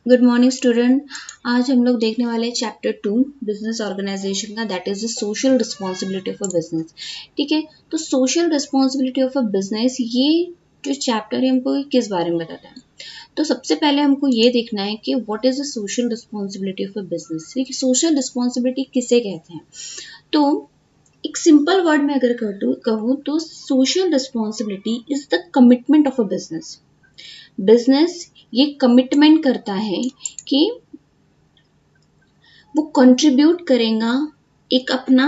Good morning student. आज हम लोग देखने वाले हैं चैप्टर 2 बिजनेस ऑर्गेनाइजेशन का, that is the social responsibility of a business. ठीक है, तो social responsibility of a business, ये जो चैप्टर है हमको किस बारे में बताता है। तो सबसे पहले हमको ये देखना है कि what is the social responsibility of a business. ठीक है, सोशल रिस्पॉन्सिबिलिटी किसे कहते हैं। तो एक सिंपल वर्ड में अगर कहूँ तो social responsibility is the commitment of a business. Business ये कमिटमेंट करता है कि वो कंट्रीब्यूट करेगा एक अपना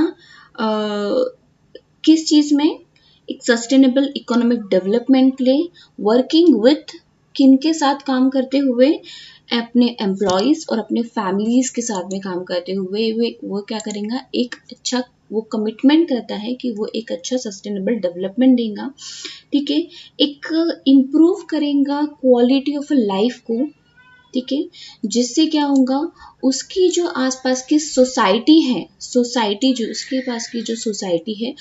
किस चीज में, एक सस्टेनेबल इकोनॉमिक डेवलपमेंट के लिए, वर्किंग विथ किन के साथ काम करते हुए, अपने एम्प्लॉयज और अपने फैमिलीज के साथ में काम करते हुए वो क्या करेगा, एक अच्छा वो कमिटमेंट करता है कि वो एक अच्छा सस्टेनेबल डेवलपमेंट देगा। ठीक है, एक इम्प्रूव करेगा क्वालिटी ऑफ लाइफ को। ठीक है, जिससे क्या होगा, उसकी जो आसपास की सोसाइटी है, सोसाइटी जो उसके पास की जो सोसाइटी है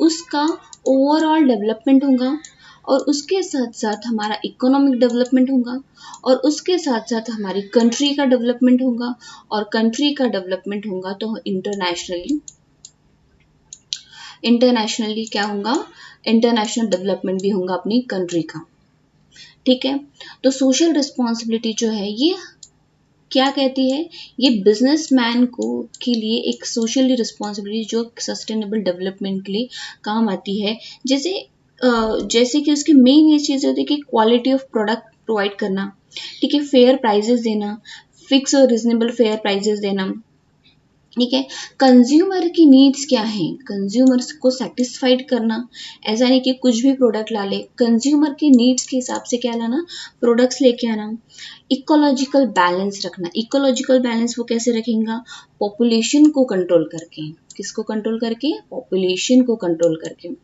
उसका ओवरऑल डेवलपमेंट होगा, और उसके साथ साथ हमारा इकोनॉमिक डेवलपमेंट होगा, और उसके साथ साथ हमारी कंट्री का डेवलपमेंट होगा, और कंट्री का डेवलपमेंट होगा तो इंटरनेशनली क्या होगा, इंटरनेशनल डेवलपमेंट भी होगा अपनी कंट्री का। ठीक है, तो सोशल रिस्पॉन्सिबिलिटी जो है ये क्या कहती है, ये बिजनेसमैन को के लिए एक सोशली रिस्पॉन्सिबिलिटी जो सस्टेनेबल डेवलपमेंट के लिए काम आती है। जैसे कि उसकी मेन ये चीज़ होती है कि क्वालिटी ऑफ प्रोडक्ट प्रोवाइड करना। ठीक है, फेयर प्राइजेस देना, फिक्स और रिजनेबल फेयर प्राइजेस देना। ठीक है, कंज्यूमर की नीड्स क्या है, कंज्यूमर्स को सेटिस्फाइड करना। ऐसा नहीं कि कुछ भी प्रोडक्ट ला ले, कंज्यूमर की नीड्स के हिसाब से क्या लाना, प्रोडक्ट्स लेके आना। इकोलॉजिकल बैलेंस रखना, इकोलॉजिकल बैलेंस वो कैसे रखेगा, पॉपुलेशन को कंट्रोल करके। किसको कंट्रोल करके, पॉपुलेशन को कंट्रोल करके।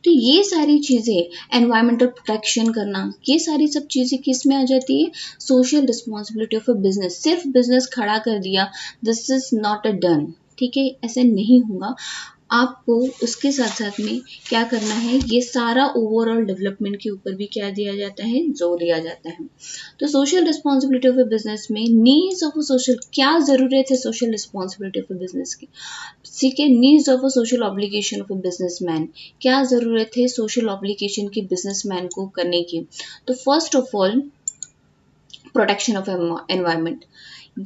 तो ये सारी चीज़ें, एनवायरमेंटल प्रोटेक्शन करना, ये सारी सब चीज़ें किस में आ जाती है, social responsibility of a business. सिर्फ बिजनेस खड़ा कर दिया, this is not a done. ठीक है, ऐसे नहीं होगा, आपको उसके साथ साथ में क्या करना है, ये सारा ओवरऑल डेवलपमेंट के ऊपर भी क्या दिया जाता है, जोर दिया जाता है। तो social responsibility of a business में नीड्स ऑफ अ सोशल, क्या जरूरत है social responsibility of a business की। ठीक है, needs of a social obligation of a businessman, क्या जरूरत है सोशल ऑब्लिगेशन की बिजनेसमैन को करने की। तो first of all protection of environment,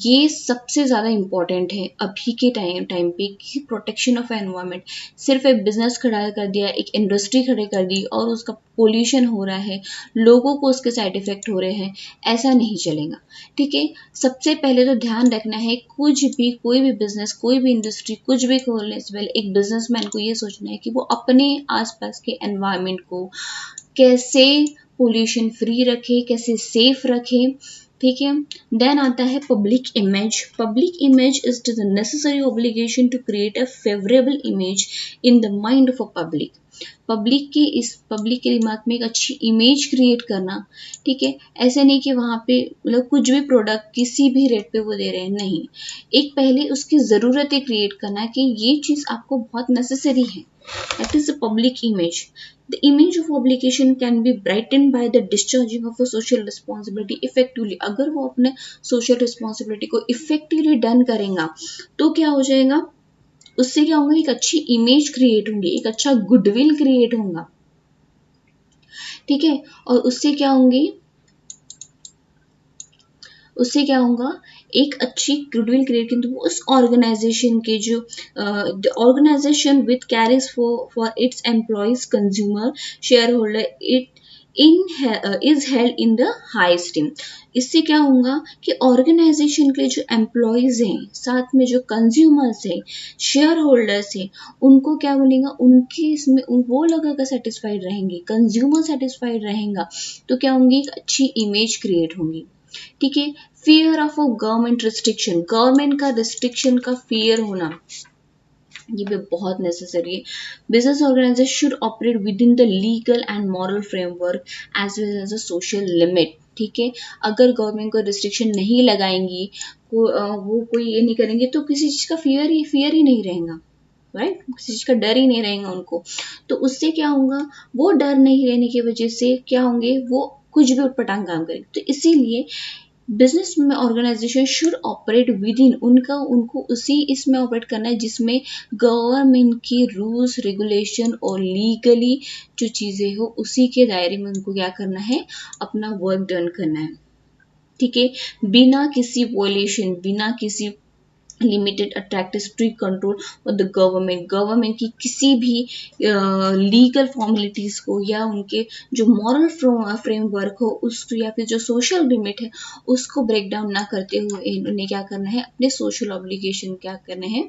ये सबसे ज़्यादा इम्पॉर्टेंट है अभी के टाइम पे कि प्रोटेक्शन ऑफ एनवायरनमेंट। सिर्फ एक बिजनेस खड़ा कर दिया, एक इंडस्ट्री खड़ी कर दी और उसका पोल्यूशन हो रहा है, लोगों को उसके साइड इफेक्ट हो रहे हैं, ऐसा नहीं चलेगा। ठीक है, सबसे पहले तो ध्यान रखना है, कुछ भी कोई भी बिजनेस, कोई भी इंडस्ट्री, कुछ भी खोलने से पहले एक बिजनेसमैन को ये सोचना है कि वो अपने आसपास के एनवायरनमेंट को कैसे पोल्यूशन फ्री रखे, कैसे सेफ रखे। ठीक है, देन आता है public image. Public image is the necessary obligation to create a favourable image in the mind of a public. पब्लिक के दिमाग में एक अच्छी इमेज क्रिएट करना। ठीक है, ऐसे नहीं कि वहाँ पे मतलब कुछ भी प्रोडक्ट किसी भी रेट पे वो दे रहे हैं, नहीं, एक पहले उसकी ज़रूरतें क्रिएट करना कि ये चीज़ आपको बहुत नेसेसरी है। That is the public image. The image of obligation can be brightened by the discharging of a social responsibility effectively। अगर वो अपने social responsibility को effectively डन करेगा तो क्या हो जाएगा, उससे क्या होगा, एक अच्छी इमेज क्रिएट होंगी, एक अच्छा गुडविल क्रिएट होगा। ठीक है, और उससे क्या होंगी, उससे क्या होगा, एक अच्छी गुडविल क्रिएट की, तो उस ऑर्गेनाइजेशन के जो organization with carries for its employees, consumer, shareholder, it is held in the high steam. इससे क्या होगा कि ऑर्गेनाइजेशन के जो एम्प्लॉयज हैं, साथ में जो कंज्यूमर्स हैं, शेयर होल्डर्स हैं, उनको क्या बोलेगा, उनके इसमें वो लोग अगर सेटिस्फाइड रहेंगे, कंज्यूमर सेटिस्फाइड रहेगा तो क्या होंगी, एक अच्छी इमेज क्रिएट होंगी। ठीक है, fear of a government restriction, government का रिस्ट्रिक्शन का फियर होना, ये भी बहुत नेसेसरी है। Business organization should operate within the legal and moral framework as well as a social limit. ठीक है, अगर गवर्नमेंट को रिस्ट्रिक्शन नहीं लगाएंगी, वो कोई ये नहीं करेंगे तो किसी चीज़ का फियर ही नहीं रहेगा, राइट, किसी चीज़ का डर ही नहीं रहेगा उनको। तो उससे क्या होगा, वो डर नहीं रहने की वजह से क्या होंगे, वो कुछ भी उटपटांग काम करेंगे। तो इसीलिए बिजनेस में organization should operate within, उनको उसी इसमें ऑपरेट करना है जिसमें गवर्नमेंट की रूल्स रेगुलेशन और लीगली जो चीज़ें हो उसी के दायरे में उनको क्या करना है, अपना वर्क डन करना है। ठीक है, बिना किसी वॉयलेशन, बिना किसी लिमिटेड अट्रैक्टिव स्ट्रिक्ट कंट्रोल और द गवर्नमेंट की किसी भी लीगल फॉर्मेलिटीज को या उनके जो मॉरल फ्रेमवर्क हो उसको या फिर जो सोशल लिमिट है उसको ब्रेक डाउन ना करते हुए उन्हें क्या करना है, अपने सोशल ऑब्लिगेशन क्या करने हैं,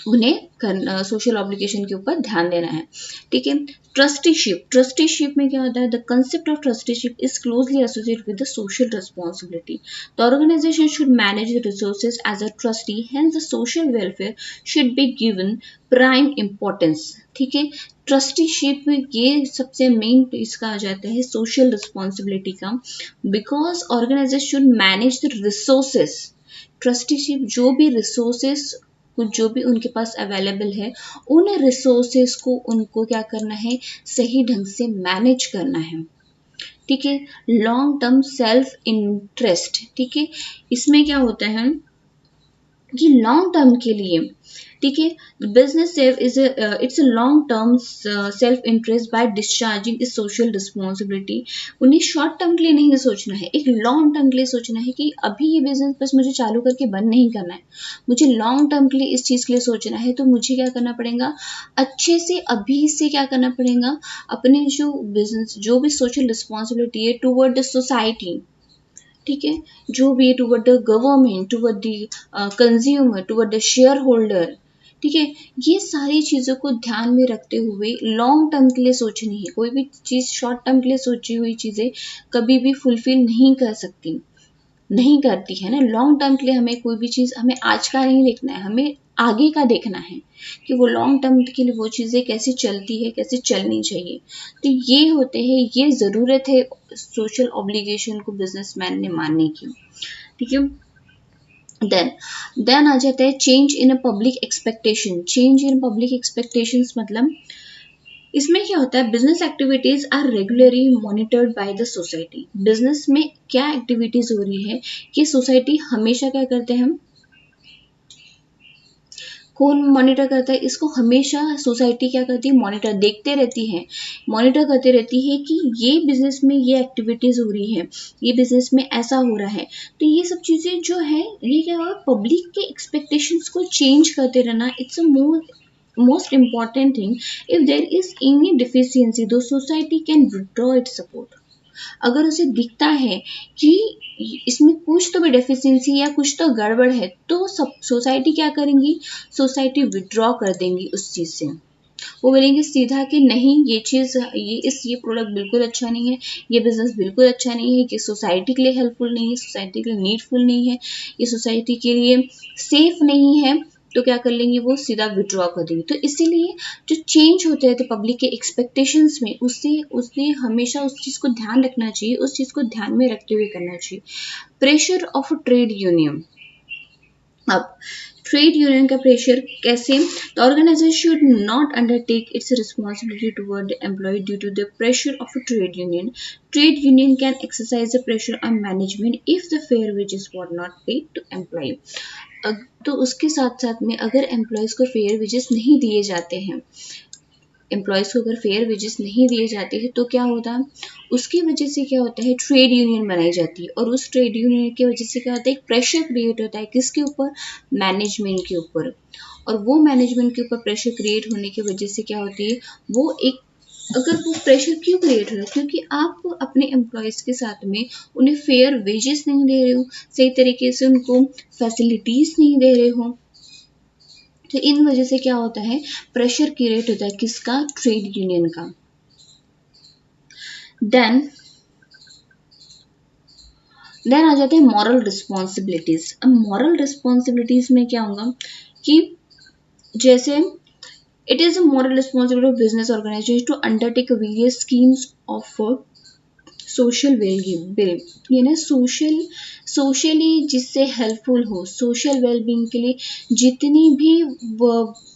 उन्हें सोशल ऑब्लिगेशन के ऊपर ध्यान देना है। ठीक है, ट्रस्टीशिप में क्या होता है, the concept of trusteeship is closely associated with the social responsibility. The organization should manage the resources as a trustee, hence the social welfare should be given prime importance. ठीक है, ट्रस्टीशिप ये सबसे main इसका आ जाता है social responsibility का, because organization should manage the resources. Trusteeship जो भी रिसोर्सेज कुछ जो भी उनके पास अवेलेबल है उन रिसोर्सेस को उनको क्या करना है, सही ढंग से मैनेज करना है। ठीक है, लॉन्ग टर्म सेल्फ इंटरेस्ट। ठीक है, इसमें क्या होता है कि लॉन्ग टर्म के लिए, ठीक है, business save is it's a long term self interest by discharging is social responsibility. उन्हें शॉर्ट टर्म के लिए नहीं सोचना है, एक लॉन्ग टर्म के लिए सोचना है कि अभी ये बिजनेस बस मुझे चालू करके बंद नहीं करना है, मुझे लॉन्ग टर्म के लिए इस चीज़ के लिए सोचना है। तो मुझे क्या करना पड़ेगा, अच्छे से अभी से क्या करना पड़ेगा, अपने जो बिजनेस जो भी सोशल रिस्पॉन्सिबिलिटी है टूवर्ड द सोसाइटी, ठीक है, जो भी toward the government, toward the consumer, toward the share holder, ठीक है, ये सारी चीज़ों को ध्यान में रखते हुए लॉन्ग टर्म के लिए सोचनी है। कोई भी चीज़ शॉर्ट टर्म के लिए सोची हुई चीज़ें कभी भी फुलफिल नहीं कर सकती, नहीं करती है ना। लॉन्ग टर्म के लिए हमें कोई भी चीज़, हमें आज का नहीं देखना है, हमें आगे का देखना है कि वो लॉन्ग टर्म के लिए वो चीज़ें कैसे चलती है, कैसे चलनी चाहिए। तो ये होते हैं, ये ज़रूरत है सोशल ऑब्लिगेशन को बिजनेसमैन ने मानने की। ठीक है, देन आ जाता है change in public expectation. Change in public expectations मतलब इसमें क्या होता है, business activities are regularly monitored by the society. Business में क्या एक्टिविटीज हो रही है कि सोसाइटी हमेशा क्या करते हैं, कौन मॉनिटर करता है इसको, हमेशा सोसाइटी क्या करती है, मॉनिटर देखते रहती है, मॉनिटर करते रहती है कि ये बिजनेस में ये एक्टिविटीज हो रही है, ये बिजनेस में ऐसा हो रहा है। तो ये सब चीजें जो है ये क्या हुआ, पब्लिक के एक्सपेक्टेशंस को चेंज करते रहना, it's a most important thing. If there is any deficiency, the society can withdraw its support. अगर उसे दिखता है कि इसमें कुछ तो भी डेफिशिएंसी या कुछ तो गड़बड़ है तो सब सोसाइटी क्या करेंगी, सोसाइटी विड्रॉ कर देंगी उस चीज़ से। वो बोलेंगे सीधा कि नहीं ये चीज़, ये प्रोडक्ट बिल्कुल अच्छा नहीं है, ये बिजनेस बिल्कुल अच्छा नहीं है, ये सोसाइटी के लिए हेल्पफुल नहीं है, सोसाइटी के लिए नीडफुल नहीं है, ये सोसाइटी के लिए सेफ नहीं है। तो क्या कर लेंगे, वो सीधा विड्रॉ कर देंगे। तो इसीलिए जो चेंज होते रहते पब्लिक के एक्सपेक्टेशंस में, उससे हमेशा उस चीज़ को ध्यान रखना चाहिए, उस चीज़ को ध्यान में रखते हुए करना चाहिए। Pressure of trade union. अब ट्रेड यूनियन का प्रेशर कैसे, the organization should not undertake its responsibility toward the employ due to the pressure of a trade union. Trade union can exercise the pressure on management if the fair wages were not paid to employ. तो उसके साथ साथ में अगर employees को fair wages नहीं दिए जाते हैं, एम्प्लॉयज़ को अगर फेयर वेजेस नहीं दिए जाते हैं तो क्या होता है, उसकी वजह से क्या होता है, ट्रेड यूनियन बनाई जाती है और उस ट्रेड यूनियन की वजह से क्या होता है, एक प्रेशर क्रिएट होता है किसके ऊपर, मैनेजमेंट के ऊपर। और वो मैनेजमेंट के ऊपर प्रेशर क्रिएट होने की वजह से क्या होती है, वो एक, अगर वो प्रेशर क्यों क्रिएट हो रहा है, क्योंकि आप अपने एम्प्लॉयज़ के साथ में उन्हें फेयर वेजेस नहीं दे रहे हो, सही तरीके से उनको फैसिलिटीज़ नहीं दे रहे हो। तो इन वजह से क्या होता है, प्रेशर क्रिएट होता है किसका, ट्रेड यूनियन का। देन आ जाते हैं मॉरल रिस्पॉन्सिबिलिटीज। अब मॉरल रिस्पॉन्सिबिलिटीज में क्या होगा कि जैसे it is a moral responsibility of business organization to undertake various schemes of social wellbeing, ये ना सोशली जिससे हेल्पफुल हो, सोशल वेलबींग के लिए जितनी भी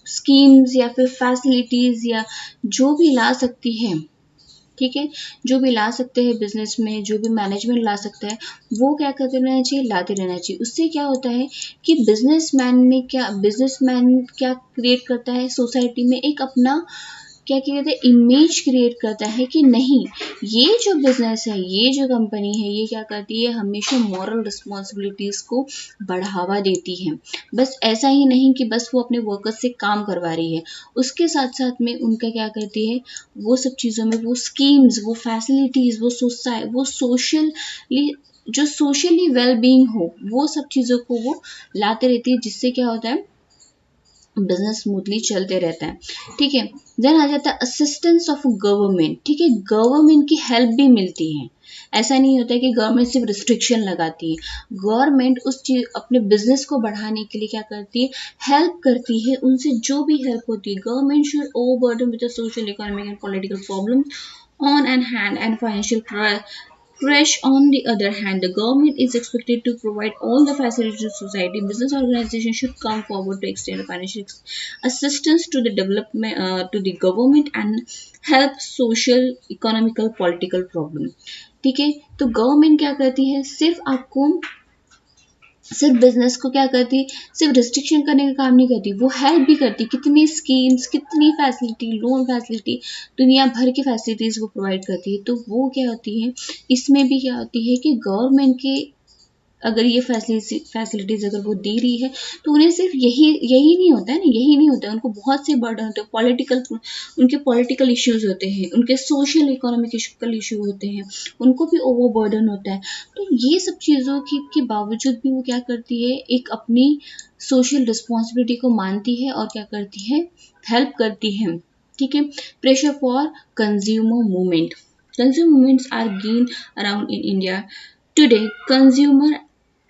स्कीम्स या फिर फैसिलिटीज या जो भी ला सकती है, ठीक है, जो भी ला सकते हैं बिजनेस में, जो भी मैनेजमेंट ला सकता है, वो क्या करते रहना चाहिए, लाते रहना चाहिए। उससे क्या होता है कि बिजनेसमैन क्या क्रिएट करता है सोसाइटी में, एक अपना क्या कहते हैं, इमेज क्रिएट करता है कि नहीं, ये जो बिजनेस है, ये जो कंपनी है, ये क्या करती है, हमेशा मॉरल रिस्पॉन्सिबिलिटीज को बढ़ावा देती है। बस ऐसा ही नहीं कि बस वो अपने वर्कर्स से काम करवा रही है, उसके साथ साथ में उनका क्या करती है, वो सब चीज़ों में वो स्कीम्स, वो फैसिलिटीज, वो सोशली जो सोशली वेल बीइंग हो, वो सब चीज़ों को वो लाते रहती है, जिससे क्या होता है, बिजनेस स्मूथली चलते रहता है। ठीक है, देन आ जाता है असिस्टेंस ऑफ गवर्नमेंट। ठीक है, गवर्नमेंट की हेल्प भी मिलती है। ऐसा नहीं होता है कि गवर्नमेंट सिर्फ रिस्ट्रिक्शन लगाती है, गवर्नमेंट उस चीज अपने बिजनेस को बढ़ाने के लिए क्या करती है, हेल्प करती है। उनसे जो भी हेल्प होती है, government should overburden with the social, economic and political problems on one hand and financial crash on the other hand. The government is expected to provide all the facilities to society. Business organizations should come forward to extend financial assistance to the development to the government and help social, economical, political problem. ठीक है, तो government क्या करती है, सिर्फ business को क्या करती, सिर्फ रिस्ट्रिक्शन करने का काम नहीं करती, वो हेल्प भी करती। कितनी स्कीम्स, कितनी फैसिलिटी, लोन फैसिलिटी, दुनिया भर की फैसिलिटीज वो प्रोवाइड करती है। तो वो क्या होती है, इसमें भी क्या होती है कि गवर्नमेंट के अगर ये फैसिलिटीज अगर वो दे रही है, तो उन्हें सिर्फ यही नहीं होता है ना, यही नहीं होता है, उनको बहुत से बर्डन होते हैं, उनके पॉलिटिकल इश्यूज होते हैं, उनके सोशल इकोनॉमिकल इशू होते हैं, उनको भी ओवर बर्डन होता है। तो ये सब चीज़ों के बावजूद भी वो क्या करती है, एक अपनी सोशल रिस्पॉन्सिबिलिटी को मानती है और क्या करती है, हेल्प करती है। ठीक है, pressure for consumer movement. Consumer movements are gain around in India today. Consumer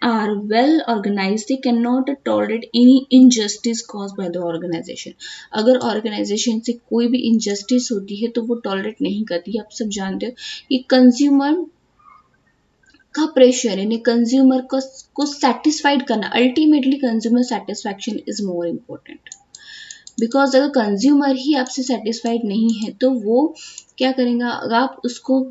are well organized, they cannot tolerate any injustice caused by the organization. अगर organization से कोई भी injustice होती है तो वो tolerate नहीं करती है। आप सब जानते हो कि कंज्यूमर का प्रेशर, यानी कंज्यूमर को सेटिस्फाइड करना, ultimately consumer satisfaction is more important. Because अगर कंज्यूमर ही आपसे सेटिस्फाइड नहीं है तो वो क्या करेगा, अगर आप उसको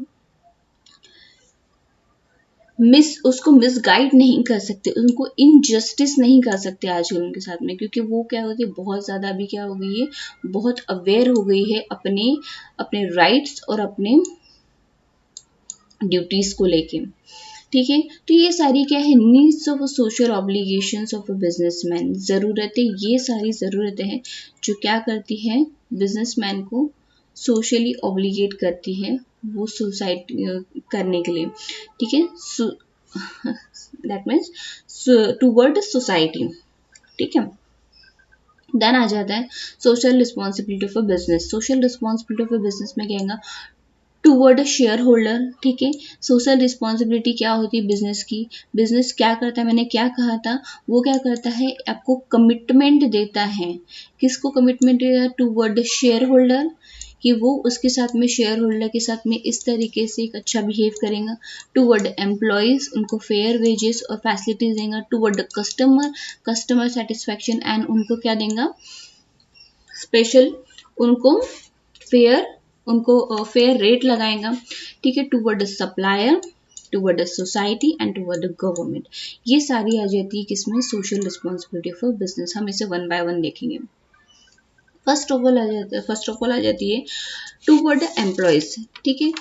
मिसगाइड नहीं कर सकते, उनको इनजस्टिस नहीं कर सकते आजकल उनके साथ में, क्योंकि वो क्या होती है, बहुत ज़्यादा अभी क्या हो गई है, बहुत अवेयर हो गई है अपने अपने राइट्स और अपने ड्यूटीज़ को लेके। ठीक है, तो ये सारी क्या है, needs of social obligations of a businessman, ज़रूरतें, ये सारी ज़रूरतें हैं जो क्या करती है, बिजनेसमैन को सोशली ऑब्लिगेट करती है वो सोसाइटी करने के लिए। ठीक है, दैट मीन्स टूवर्ड सोसाइटी। ठीक है, देन आ जाता है social responsibility of a business. Social responsibility of a business में क्या है, टूवर्ड शेयर होल्डर। ठीक है, सोशल रिस्पॉन्सिबिलिटी क्या होती है बिजनेस की, बिजनेस क्या करता है, मैंने क्या कहा था, वो क्या करता है, आपको कमिटमेंट देता है। किसको कमिटमेंट देता है, टूवर्ड शेयर होल्डर, कि वो उसके साथ में, शेयर होल्डर के साथ में इस तरीके से एक अच्छा बिहेव करेगा। टूवर्ड एम्प्लॉयज, उनको फेयर वेजेस और फैसिलिटीज देगा। टूवर्ड कस्टमर सेटिस्फैक्शन, एंड उनको क्या देगा, स्पेशल, उनको फेयर फेयर रेट लगाएगा। ठीक है, toward supplier, toward society and toward government. ये सारी आ जाती है किसमें, सोशल रिस्पॉन्सिबिलिटी फॉर बिजनेस। हम इसे वन बाय वन देखेंगे। फर्स्ट ऑफ ऑल आ जाती है टूवर्ड एम्प्लॉयज। ठीक है,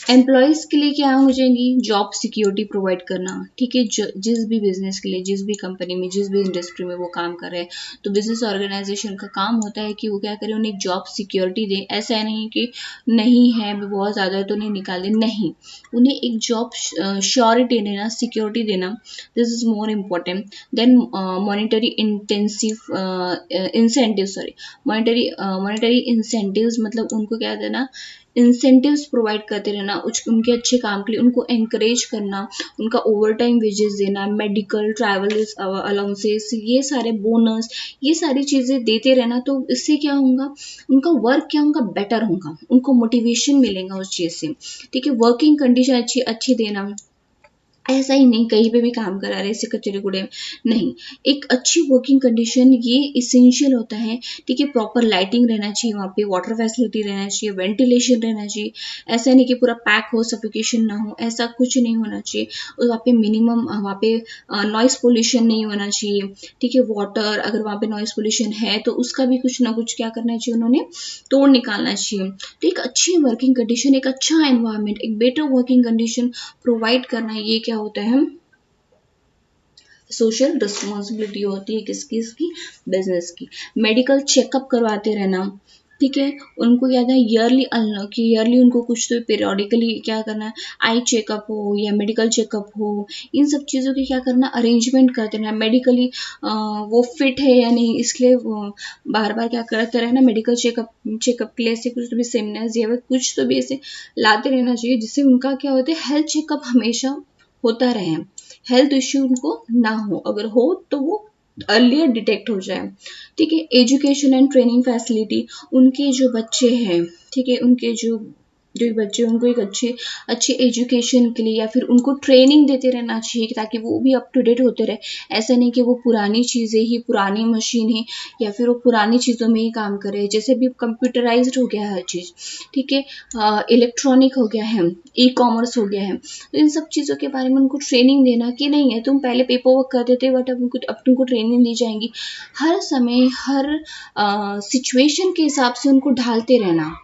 एम्प्लॉयज के लिए क्या हो जाएंगी, जॉब सिक्योरिटी प्रोवाइड करना। ठीक है, जिस भी बिजनेस के लिए, जिस भी कंपनी में, जिस भी इंडस्ट्री में वो काम कर रहे हैं, तो बिजनेस ऑर्गेनाइजेशन का काम होता है कि वो क्या करे, उन्हें जॉब सिक्योरिटी दे। ऐसा नहीं कि नहीं है, बहुत ज़्यादा तो नहीं निकाल दे, नहीं, उन्हें एक जॉब श्योरिटी देना, सिक्योरिटी देना, this is more important then monetary monetary incentives. मतलब उनको क्या देना, इंसेंटिव्स प्रोवाइड करते रहना उनके अच्छे काम के लिए, उनको एंकरेज करना, उनका ओवर टाइम वेजेस देना, मेडिकल, ट्रैवल अलाउंसेस, ये सारे बोनस, ये सारी चीज़ें देते रहना। तो इससे क्या होगा, उनका वर्क क्या होगा, बेटर होगा, उनको मोटिवेशन मिलेगा उस चीज़ से। ठीक है, वर्किंग कंडीशन अच्छी देना, ऐसा ही नहीं कहीं पे भी काम करा रहे ऐसे कचरे कूड़े में, नहीं। एक अच्छी वर्किंग कंडीशन ये इसेंशियल होता है, ठीक है। प्रॉपर लाइटिंग रहना चाहिए वहाँ पे, वाटर फैसिलिटी रहना चाहिए, वेंटिलेशन रहना चाहिए। ऐसा नहीं कि पूरा पैक हो, सफोकेशन ना हो, ऐसा कुछ नहीं होना चाहिए। और वहाँ पे मिनिमम वहाँ पे नॉइस पोल्यूशन नहीं होना चाहिए, ठीक है। वाटर अगर वहाँ पे नॉइस पोल्यूशन है तो उसका भी कुछ ना कुछ क्या करना चाहिए, उन्होंने तोड़ निकालना चाहिए। तो एक अच्छी वर्किंग कंडीशन, एक अच्छा एनवायरनमेंट, एक बेटर वर्किंग कंडीशन प्रोवाइड करना, ये क्या होता है, सोशल रिस्पॉन्सिबिलिटी होती है किसकी, इसकी बिजनेस की। मेडिकल चेकअप करवाते रहना, ठीक है। उनको क्या था ईयरली, कि ईयरली उनको कुछ तो पीरियोडिकली क्या करना है, आई चेकअप हो या मेडिकल चेकअप हो, इन सब चीज़ों की क्या करना, अरेंजमेंट करते रहना। मेडिकली वो फिट है या नहीं, इसलिए बार बार क्या करते रहना, मेडिकल चेकअप के लिए ऐसे कुछ तो भी सेमिनार्स या कुछ तो भी ऐसे लाते रहना चाहिए, जिससे उनका क्या होता है, हेल्थ चेकअप हमेशा होता रहे, हेल्थ इश्यू उनको ना हो, अगर हो तो वो अर्लियर डिटेक्ट हो जाए, ठीक है। एजुकेशन एंड ट्रेनिंग फैसिलिटी, उनके जो बच्चे हैं, ठीक है, उनके जो बच्चे, उनको एक अच्छी एजुकेशन के लिए या फिर उनको ट्रेनिंग देते रहना चाहिए, ताकि वो भी अप टू डेट होते रहे। ऐसा नहीं कि वो पुरानी चीज़ें ही, पुरानी मशीन ही या फिर वो पुरानी चीज़ों में ही काम करे। जैसे भी कंप्यूटराइज्ड हो गया है हर चीज़, ठीक है, इलेक्ट्रॉनिक हो गया है, ई कॉमर्स हो गया है, तो इन सब चीज़ों के बारे में उनको ट्रेनिंग देना कि नहीं है, तुम पहले पेपर वर्क करते थे बट अब तुमको ट्रेनिंग दी जाएगी। हर समय हर सिचुएशन के हिसाब से उनको ढालते रहना,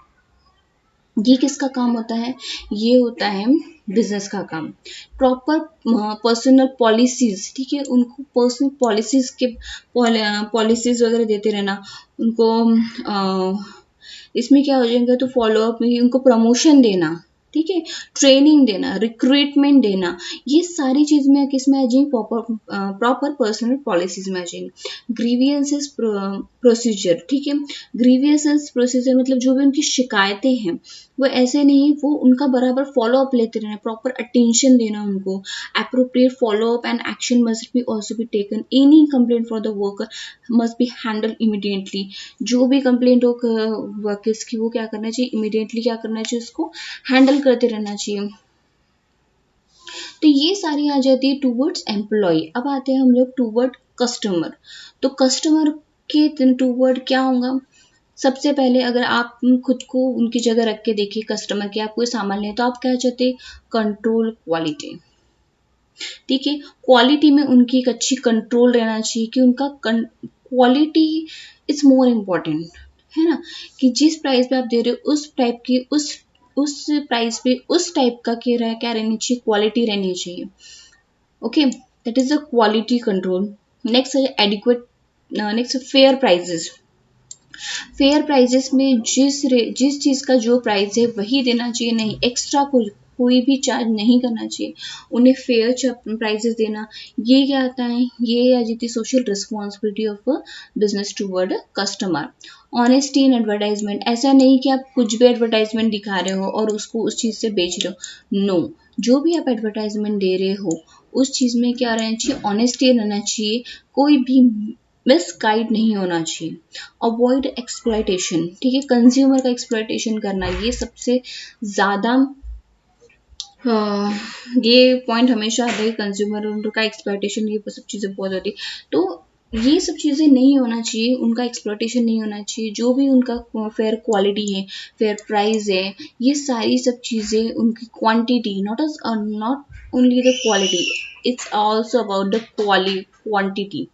ये किसका काम होता है, ये होता है बिजनेस का काम। प्रॉपर पर्सनल पॉलिसीज, ठीक है, उनको पर्सनल पॉलिसीज के पॉलिसीज वगैरह देते रहना उनको। इसमें क्या हो जाएगा, तो फॉलोअप में उनको प्रमोशन देना, ठीक है, ट्रेनिंग देना, रिक्रूटमेंट देना, ये सारी चीज में किसमें आ जाएंगी, प्रॉपर पर्सनल पॉलिसीज में आ जाएंगी। ग्रीवियंसेस प्रोसीजर, ठीक है, ग्रीवियंसेस प्रोसीजर मतलब जो भी उनकी शिकायतें हैं, वो ऐसे नहीं, वो उनका बराबर फॉलोअप लेते रहना, प्रॉपर अटेंशन देना उनको। Appropriate follow up and action must be also be taken, any complaint for the worker must be handle immediately. जो भी कंप्लेंट हो वर्कर्स की, वो क्या करना चाहिए, इमीडिएटली क्या करना चाहिए, उसको हैंडल करते रहना चाहिए। तो ये सारी आ जाती है टूवर्ड्स एम्प्लॉय। अब आते हैं हम लोग टूवर्ड कस्टमर। तो कस्टमर के टूवर्ड क्या होगा, सबसे पहले अगर आप खुद को उनकी जगह रख के देखिए, कस्टमर के, आप कोई सामान लें तो आप क्या चाहते हैं, कंट्रोल क्वालिटी, ठीक है। क्वालिटी में उनकी एक अच्छी कंट्रोल रहना चाहिए, कि उनका क्वालिटी इज मोर इम्पोर्टेंट, है ना, कि जिस प्राइस पे आप दे रहे हो उस टाइप की, उस प्राइस पे उस टाइप का क्या रहनी चाहिए, क्वालिटी रहनी चाहिए। Okay, that is the quality control. Next है adequate, next fair prices. Fair prices में जिस चीज का जो प्राइस है वही देना चाहिए, नहीं एक्स्ट्रा कोई भी चार्ज नहीं करना चाहिए, उन्हें फेयर प्राइजेस देना। ये क्या आता है, ये आ जाती है social responsibility of a business toward customer. Honesty in advertisement, ऐसा नहीं कि आप कुछ भी एडवर्टाइजमेंट दिखा रहे हो और उसको उस चीज से बेच रहे हो, नो। जो भी आप एडवर्टाइजमेंट दे रहे हो उस चीज में क्या रहना चाहिए, ऑनेस्टी रहना चाहिए, कोई भी मिसगाइड नहीं होना चाहिए। अवॉइड एक्सप्लॉयटेशन, ठीक है, कंज्यूमर का एक्सप्लॉयटेशन करना, ये सबसे ज़्यादा ये पॉइंट हमेशा आता है, कंज्यूमर का एक्सप्लॉयटेशन, ये सब चीज़ें बहुत होती है। तो ये सब चीज़ें नहीं होना चाहिए, उनका एक्सप्लॉयटेशन नहीं होना चाहिए। जो भी उनका फेयर क्वालिटी है, फेयर प्राइस है, ये सारी सब चीज़ें उनकी quantity, not only the quality, it's also about the quantity,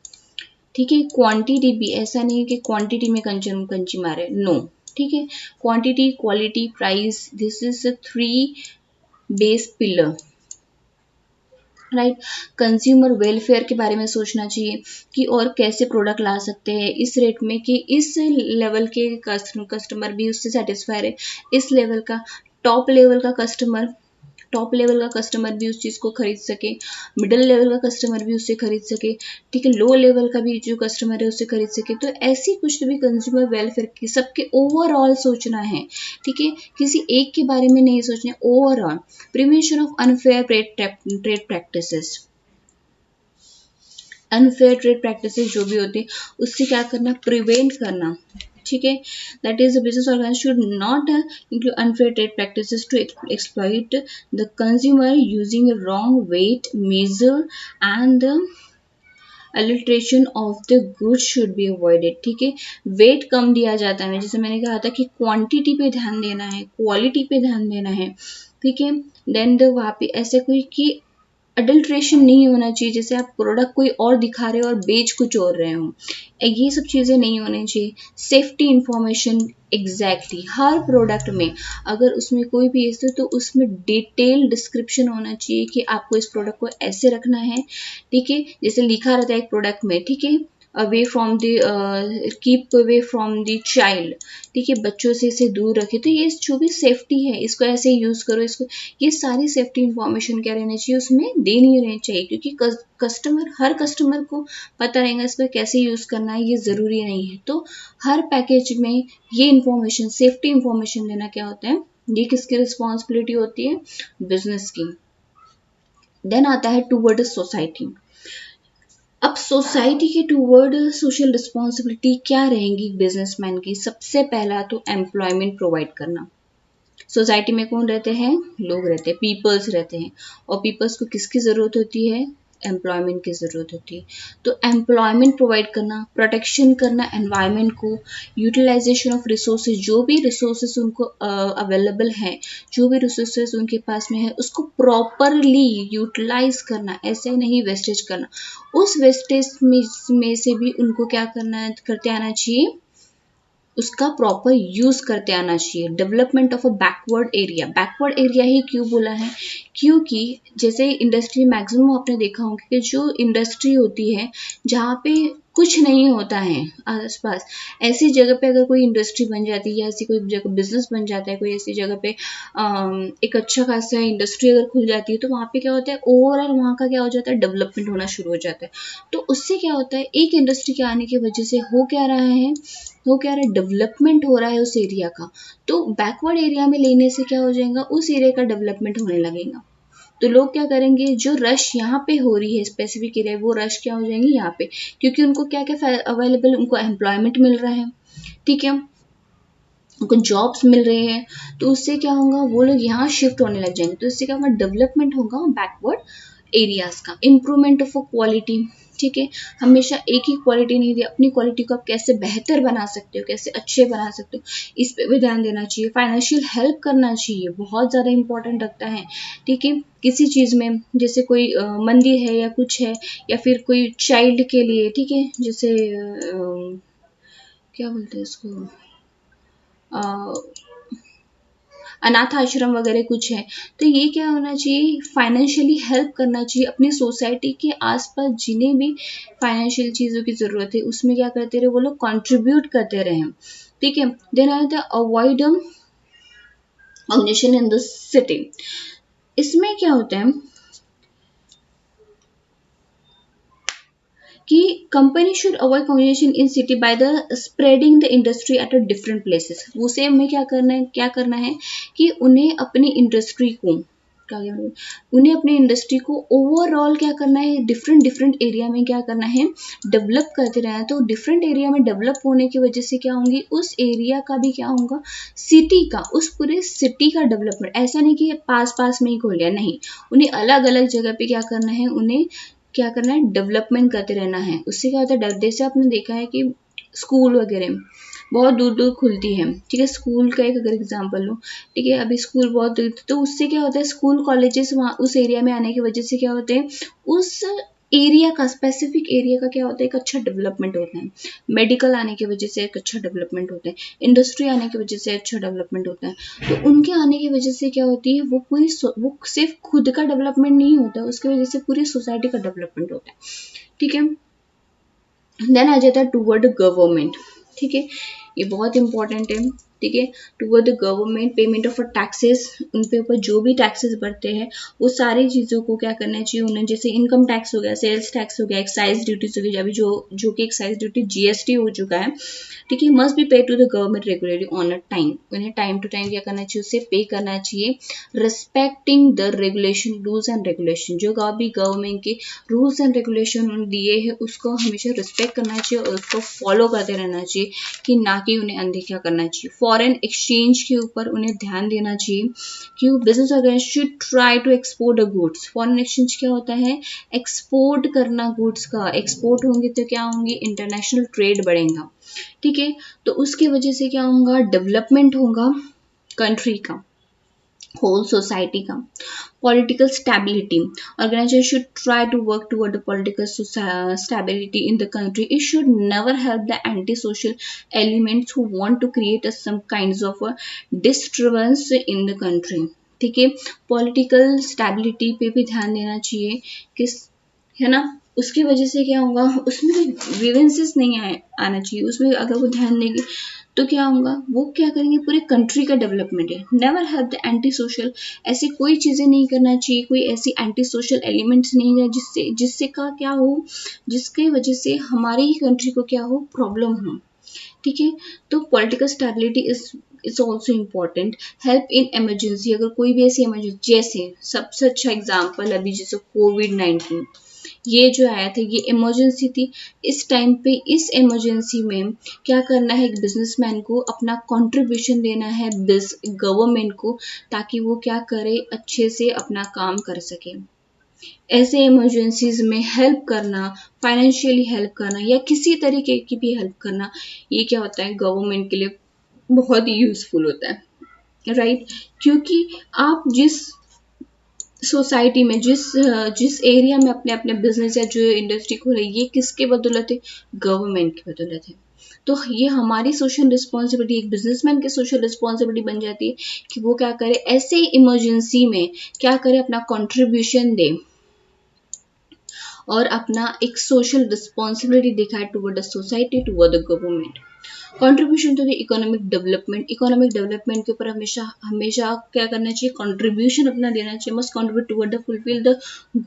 ठीक है। क्वांटिटी भी, ऐसा नहीं है कि क्वांटिटी में कंची मारे, नो, ठीक है। Quantity, quality, price, this is 3 base pillar, right. Consumer welfare के बारे में सोचना चाहिए कि और कैसे प्रोडक्ट ला सकते हैं इस रेट में, कि इस लेवल के कस्टमर भी उससे सेटिस्फाई है, इस लेवल का टॉप लेवल का कस्टमर भी उस चीज़ को खरीद सके, मिडिल लेवल का कस्टमर भी उससे खरीद सके, ठीक है, लो लेवल का भी जो कस्टमर है उससे खरीद सके। तो ऐसी कुछ भी कंज्यूमर वेलफेयर की, सबके ओवरऑल सोचना है, ठीक है, किसी एक के बारे में नहीं सोचना, overall. Prevention of unfair trade practices, unfair trade practices जो भी होते हैं उससे क्या करना, प्रिवेंट करना, ठीक है, that is business organization should not include unfair trade practices to exploit the consumer using wrong weight measure and adulteration of the goods should be avoided. ठीक है, वेट कम दिया जाता है, जैसे मैंने कहा था कि क्वांटिटी पे ध्यान देना है, क्वालिटी पे ध्यान देना है। ठीक है, देन द वहाँ पे ऐसे कोई कि अडल्ट्रेशन नहीं होना चाहिए, जैसे आप प्रोडक्ट कोई और दिखा रहे हो और बेच कुछ और रहे हो, ये सब चीज़ें नहीं होनी चाहिए। सेफ्टी इंफॉर्मेशन एग्जैक्टली हर प्रोडक्ट में अगर उसमें कोई भी ऐसे तो उसमें डिटेल डिस्क्रिप्शन होना चाहिए कि आपको इस प्रोडक्ट को ऐसे रखना है। ठीक है, जैसे लिखा रहता है एक प्रोडक्ट में, ठीक है, away from the keep away from the child, ठीक है, बच्चों से इसे दूर रखे, तो ये जो भी सेफ्टी है इसको ऐसे यूज करो, इसको ये सारी सेफ्टी इंफॉर्मेशन क्या रहनी चाहिए उसमें देनी रहनी चाहिए, क्योंकि कस्टमर हर कस्टमर को पता रहेगा इसको कैसे यूज करना है, ये जरूरी नहीं है। तो हर पैकेज में ये इंफॉर्मेशन सेफ्टी इंफॉर्मेशन देना क्या होता है, ये किसकी रिस्पॉन्सिबिलिटी होती है, बिजनेस की। देन आता है टूवर्ड सोसाइटी। अब सोसाइटी के टूवर्ड सोशल रिस्पॉन्सिबिलिटी क्या रहेंगी बिजनेसमैन की, सबसे पहला तो एम्प्लॉयमेंट प्रोवाइड करना। सोसाइटी में कौन रहते हैं, लोग रहते हैं, पीपल्स रहते हैं, और पीपल्स को किसकी ज़रूरत होती है, एम्प्लॉयमेंट की ज़रूरत होती है। तो एम्प्लॉयमेंट प्रोवाइड करना, प्रोटेक्शन करना एनवायरनमेंट को, यूटिलाइजेशन ऑफ रिसोर्सेज, जो भी रिसोर्सेज उनको अवेलेबल है, जो भी रिसोर्सेज उनके पास में है उसको प्रॉपरली यूटिलाइज करना, ऐसे नहीं वेस्टेज करना। उस वेस्टेज में से भी उनको क्या करना करते आना चाहिए, उसका प्रॉपर यूज करते आना चाहिए। Development of a backward area, backward area ही क्यों बोला है, क्योंकि जैसे इंडस्ट्री मैक्सिमम आपने देखा होगा कि जो इंडस्ट्री होती है जहाँ पे कुछ नहीं होता है आसपास, ऐसी जगह पे अगर कोई इंडस्ट्री बन जाती है या ऐसी कोई जगह बिजनेस बन जाता है, कोई ऐसी जगह पे एक अच्छा खासा इंडस्ट्री अगर खुल जाती है, तो वहाँ पे क्या होता है, ओवरऑल वहाँ का क्या हो जाता है, डेवलपमेंट होना शुरू हो जाता है। तो उससे क्या होता है, एक इंडस्ट्री के आने की वजह से हो क्या रहा है, वो क्या रहा है, डेवलपमेंट हो रहा है उस एरिया का। तो बैकवर्ड एरिया में लेने से क्या हो जाएगा, उस एरिया का डेवलपमेंट होने लगेगा। तो लोग क्या करेंगे, जो रश यहाँ पे हो रही है स्पेसिफिक एरिया, वो रश क्या हो जाएंगे यहाँ पे, क्योंकि उनको क्या क्या अवेलेबल, उनको एम्प्लॉयमेंट मिल रहा है, ठीक है, उनको जॉब्स मिल रहे हैं, तो उससे क्या होगा, वो लोग यहाँ शिफ्ट होने लग जाएंगे। तो इससे क्या होगा, डेवलपमेंट होगा बैकवर्ड एरियाज का। इम्प्रूवमेंट ऑफ क्वालिटी, ठीक है, हमेशा एक ही क्वालिटी नहीं दी, अपनी क्वालिटी को आप कैसे बेहतर बना सकते हो, कैसे अच्छे बना सकते हो, इस पे भी ध्यान देना चाहिए। फाइनेंशियल हेल्प करना चाहिए, बहुत ज़्यादा इंपॉर्टेंट रखता है। ठीक है, किसी चीज़ में जैसे कोई मंदिर है या कुछ है, या फिर कोई चाइल्ड के लिए, ठीक है, जैसे क्या बोलते हैं इसको, अनाथ आश्रम वगैरह कुछ है, तो ये क्या होना चाहिए, फाइनेंशियली हेल्प करना चाहिए अपनी सोसाइटी के आसपास जिन्हें भी फाइनेंशियल चीज़ों की ज़रूरत है, उसमें क्या करते रहे वो लोग, कंट्रीब्यूट करते रहे। ठीक है, देन आता है avoid organization in the city. इसमें क्या होता है कि company should avoid combination in city by the spreading the industry at a different places. उसे हमें क्या करना है कि उन्हें अपनी इंडस्ट्री को उन्हें अपनी इंडस्ट्री को ओवरऑल क्या करना है, डिफरेंट डिफरेंट एरिया में क्या करना है, डेवलप करते रहना है। तो डिफरेंट एरिया में डेवलप होने की वजह से क्या होंगी, उस एरिया का भी क्या होगा, सिटी का, उस पूरे सिटी का डेवलपमेंट। ऐसा नहीं कि पास पास में ही खोल लिया, नहीं, उन्हें अलग अलग जगह पे क्या करना है, उन्हें क्या करना है, डेवलपमेंट करते रहना है। उससे क्या होता है, जैसे आपने देखा है कि स्कूल वगैरह बहुत दूर दूर खुलती है, ठीक है, स्कूल का एक अगर एग्जांपल लो, ठीक है, अभी स्कूल बहुत दूर, तो उससे क्या होता है, स्कूल कॉलेजेस वहाँ उस एरिया में आने की वजह से क्या होते हैं, उस एरिया का, स्पेसिफिक एरिया का क्या होता है, एक अच्छा डेवलपमेंट होता है। मेडिकल आने की वजह से एक अच्छा डेवलपमेंट होता है, इंडस्ट्री आने की वजह से अच्छा डेवलपमेंट होता है। तो उनके आने की वजह से क्या होती है, वो सिर्फ खुद का डेवलपमेंट नहीं होता, उसकी वजह से पूरी सोसाइटी का डेवलपमेंट होता है। ठीक है, देन आ जाता है टूवर्ड गवर्नमेंट। ठीक है, ये बहुत इंपॉर्टेंट है। ठीक है, toward the government, payment of taxes, उन पे ऊपर जो भी टैक्सेस बढ़ते हैं वो सारी चीज़ों को क्या करना चाहिए उन्हें, जैसे इनकम टैक्स हो गया, सेल्स टैक्स हो गया, एक्साइज ड्यूटीज हो गई, अभी जो कि एक्साइज ड्यूटी जीएसटी हो चुका है, ठीक है, must be pay to the government regularly on a time, उन्हें टाइम टू टाइम क्या करना चाहिए, उसे पे करना चाहिए, respecting the regulation, rules and regulation, जो भी गवर्नमेंट के रूल्स एंड रेगुलेशन उन्होंने दिए हैं उसको हमेशा रिस्पेक्ट करना चाहिए और उसको फॉलो करते रहना चाहिए, कि ना कि उन्हें अनदेखा करना चाहिए। फॉरेन एक्सचेंज के ऊपर उन्हें ध्यान देना चाहिए कि business organization should try to export a goods. Foreign exchange क्या होता है, एक्सपोर्ट करना गुड्स का, एक्सपोर्ट होंगे तो क्या होंगे, इंटरनेशनल ट्रेड बढ़ेगा, ठीक है, तो उसकी वजह से क्या होगा, डेवलपमेंट होगा कंट्री का, whole society का। political stability, organization should try to work toward the political stability in the country. It should never help the anti-social elements who want to create some kinds of a disturbance in the country, ठीक है, political stability पे भी ध्यान देना चाहिए, किस है ना, उसकी वजह से क्या होगा, उसमें ग्रीवेंसेस नहीं आना चाहिए, उसमें अगर वो ध्यान देंगे तो क्या होगा, वो क्या करेंगे, पूरे कंट्री का डेवलपमेंट है। Never have the anti social, ऐसी कोई चीज़ें नहीं करना चाहिए, कोई ऐसी एंटी सोशल एलिमेंट्स नहीं है जिससे जिससे का क्या हो, जिसकी वजह से हमारी ही कंट्री को क्या हो, प्रॉब्लम हो, ठीक है, तो political stability is also important. Help in emergency, अगर कोई भी ऐसी इमरजेंसी, जैसे सबसे अच्छा एग्जाम्पल अभी जैसे कोविड-19 ये जो आया था, ये इमरजेंसी थी, इस टाइम पे इस इमरजेंसी में क्या करना है, एक बिजनेसमैन को अपना कंट्रीब्यूशन देना है गवर्नमेंट को, ताकि वो क्या करे, अच्छे से अपना काम कर सके। ऐसे इमरजेंसीज में हेल्प करना, फाइनेंशियली हेल्प करना या किसी तरीके की भी हेल्प करना, ये क्या होता है, गवर्नमेंट के लिए बहुत ही यूजफुल होता है, राइट, क्योंकि आप जिस सोसाइटी में, जिस एरिया में अपने अपने बिजनेस या जो इंडस्ट्री खोले, ये किसके बदौलत है, गवर्नमेंट की बदौलत है। तो ये हमारी सोशल रिस्पॉन्सिबिलिटी, एक बिजनेसमैन की सोशल रिस्पॉन्सिबिलिटी बन जाती है कि वो क्या करे, ऐसे इमरजेंसी में क्या करे, अपना कंट्रीब्यूशन दे और अपना एक सोशल रिस्पॉन्सिबिलिटी दिखाए toward the society, toward the government. Contribution to the economic development, economic development के ऊपर हमेशा हमेशा क्या करना चाहिए, कंट्रीब्यूशन अपना देना चाहिए, must contribute toward the fulfil the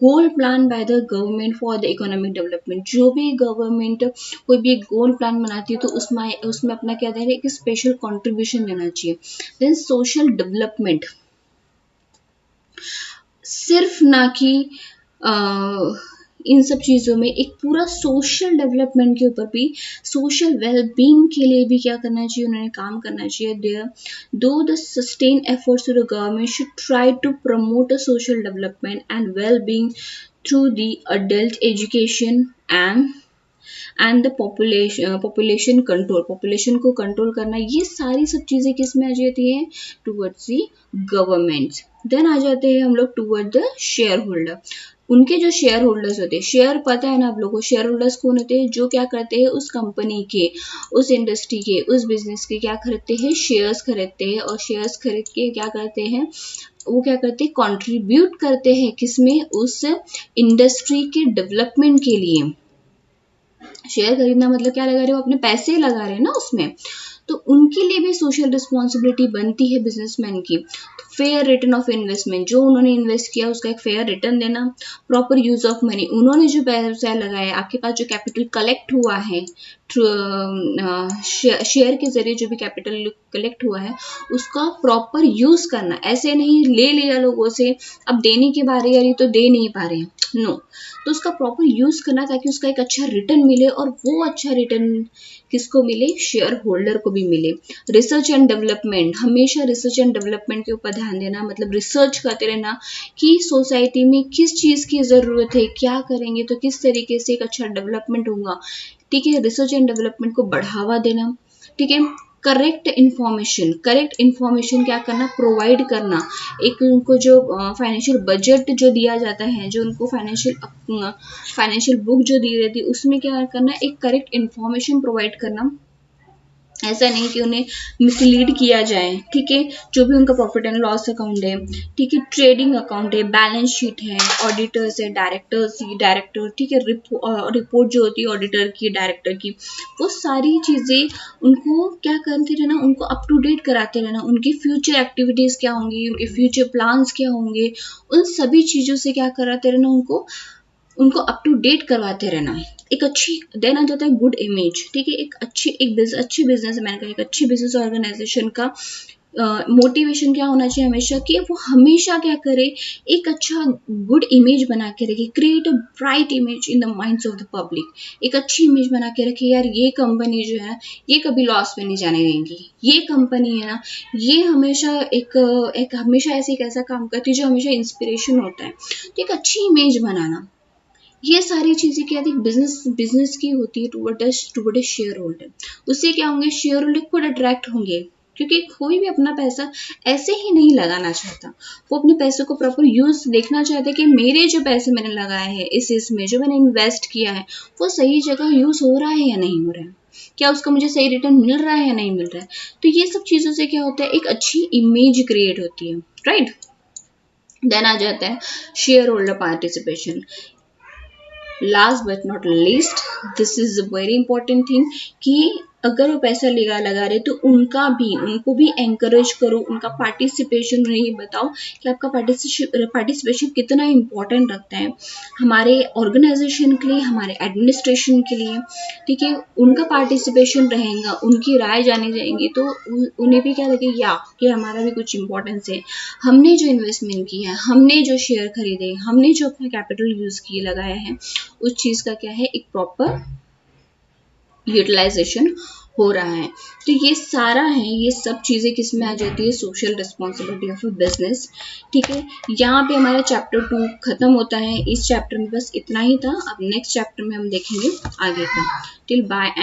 goal plan by the government for the economic development. जो भी गवर्नमेंट कोई भी एक गोल प्लान बनाती है तो उसमें अपना क्या देना है, एक स्पेशल कंट्रीब्यूशन देना चाहिए। देन सोशल डेवलपमेंट सिर्फ ना कि इन सब चीज़ों में, एक पूरा सोशल डेवलपमेंट के ऊपर भी, सोशल वेलबींग के लिए भी क्या करना चाहिए, उन्होंने काम करना चाहिए। देयर दो the sustain efforts to the government should try to promote a social development and wellbeing through the adult education and the population control, population को कंट्रोल करना, ये सारी सब चीज़ें किस में आ जाती हैं, टूवर्ड्स दी गवर्नमेंट। देन आ जाते हैं हम लोग टूवर्ड द शेयर होल्डर, उनके जो शेयर होल्डर्स होते हैं, शेयर पता है ना आप लोगों को, शेयर होल्डर्स कौन होते हैं, जो क्या करते हैं, उस कंपनी के, उस इंडस्ट्री के, उस बिजनेस के क्या खरीदते हैं, शेयर्स खरीदते हैं, और शेयर्स खरीद के क्या करते हैं, वो क्या करते हैं, कंट्रीब्यूट करते हैं किसमें, उस इंडस्ट्री के डेवलपमेंट के लिए। शेयर खरीदना मतलब क्या लगा रहे हो, अपने पैसे लगा रहे हैं ना उसमें, तो उनके लिए भी सोशल रिस्पॉन्सिबिलिटी बनती है बिजनेसमैन की। फेयर रिटर्न ऑफ इन्वेस्टमेंट, जो उन्होंने इन्वेस्ट किया उसका एक फेयर रिटर्न देना। प्रॉपर यूज ऑफ मनी, उन्होंने जो पैसा लगाया, आपके पास जो कैपिटल कलेक्ट हुआ है शेयर के जरिए, जो भी कैपिटल कलेक्ट हुआ है उसका प्रॉपर यूज करना। ऐसे नहीं ले लिया लोगों से, अब देने की बारी आ रही तो दे नहीं पा रहे, नो, तो उसका प्रॉपर यूज करना ताकि उसका एक अच्छा रिटर्न मिले, और वो अच्छा रिटर्न किसको मिले, शेयर होल्डर को भी मिले। रिसर्च एंड डेवलपमेंट, हमेशा रिसर्च एंड डेवलपमेंट के ऊपर ध्यान देना, मतलब रिसर्च करते रहना कि सोसाइटी में किस चीज़ की ज़रूरत है, क्या करेंगे तो किस तरीके से एक अच्छा डेवलपमेंट होगा, ठीक है, रिसर्च एंड डेवलपमेंट को बढ़ावा देना, ठीक है। करेक्ट इन्फॉर्मेशन क्या करना, प्रोवाइड करना, एक उनको जो फाइनेंशियल बजट जो दिया जाता है, जो उनको फाइनेंशियल बुक जो दी रहती है, उसमें क्या करना, एक करेक्ट इन्फॉर्मेशन प्रोवाइड करना, ऐसा नहीं कि उन्हें मिसलीड किया जाए, ठीक है। जो भी उनका प्रॉफिट एंड लॉस अकाउंट है, ठीक है, ट्रेडिंग अकाउंट है, बैलेंस शीट है, ऑडिटर्स है, डायरेक्टर, ठीक है, रिपोर्ट जो होती है ऑडिटर की, डायरेक्टर की, वो सारी चीज़ें उनको क्या करते रहना, उनको अप टू डेट कराते रहना। उनकी फ्यूचर एक्टिविटीज़ क्या होंगी, उनके फ्यूचर प्लान्स क्या होंगे, उन सभी चीज़ों से क्या कराते रहना, उनको अप टू डेट करवाते रहना। एक अच्छी देन आ जाता है गुड इमेज, ठीक है। एक अच्छी बिजनेस, मैंने कहा एक अच्छी बिजनेस ऑर्गेनाइजेशन का मोटिवेशन क्या होना चाहिए हमेशा, कि वो हमेशा क्या करे, एक अच्छा गुड इमेज बना के रखे, create a bright image in the minds of the public. एक अच्छी इमेज बना के रखे, यार ये कंपनी जो है ये कभी लॉस में नहीं जाने देंगी, ये कंपनी है ना, ये हमेशा एक हमेशा ऐसे एक ऐसा काम करती है जो हमेशा इंस्पिरेशन होता है। तो एक अच्छी इमेज बनाना, ये सारी चीजें क्या थी, बिजनेस की होती है टुवर्ड शेयर होल्डर। उससे क्या होंगे, शेयर होल्डर खुद अट्रैक्ट होंगे, क्योंकि कोई भी अपना पैसा ऐसे ही नहीं लगाना चाहता। वो अपने पैसों को प्रॉपर यूज देखना चाहते हैं कि मेरे जो पैसे मैंने लगाए हैं इस इसमें, जो मैंने इन्वेस्ट किया है, वो सही जगह यूज हो रहा है या नहीं हो रहा है, क्या उसका मुझे सही रिटर्न मिल रहा है या नहीं मिल रहा है। तो ये सब चीजों से क्या होता है, एक अच्छी इमेज क्रिएट होती है, राइट। देन आ जाता है share holder participation. Last but not least, this is a very important thing, कि अगर वो पैसा लगा रहे तो उनको भी एंकरेज करो, उनका पार्टिसिपेशन उन्हें बताओ कि आपका पार्टिसिपेशन कितना इम्पोर्टेंट रखता है हमारे ऑर्गेनाइजेशन के लिए, हमारे एडमिनिस्ट्रेशन के लिए, ठीक है। उनका पार्टिसिपेशन रहेगा, उनकी राय जानी जाएंगी, तो उन्हें भी क्या लगेगा कि हमारा भी कुछ इम्पोर्टेंस है, हमने जो इन्वेस्टमेंट किया है, हमने जो शेयर खरीदे, हमने जो अपना कैपिटल यूज किए लगाया है, उस चीज का क्या है, एक प्रॉपर यूटिलाइजेशन हो रहा है। तो ये सारा है, ये सब चीजें किस में आ जाती है, social responsibility of a business, ठीक है। यहाँ पे हमारा चैप्टर 2 खत्म होता है। इस चैप्टर में बस इतना ही था। अब नेक्स्ट चैप्टर में हम देखेंगे आगे का। Till bye.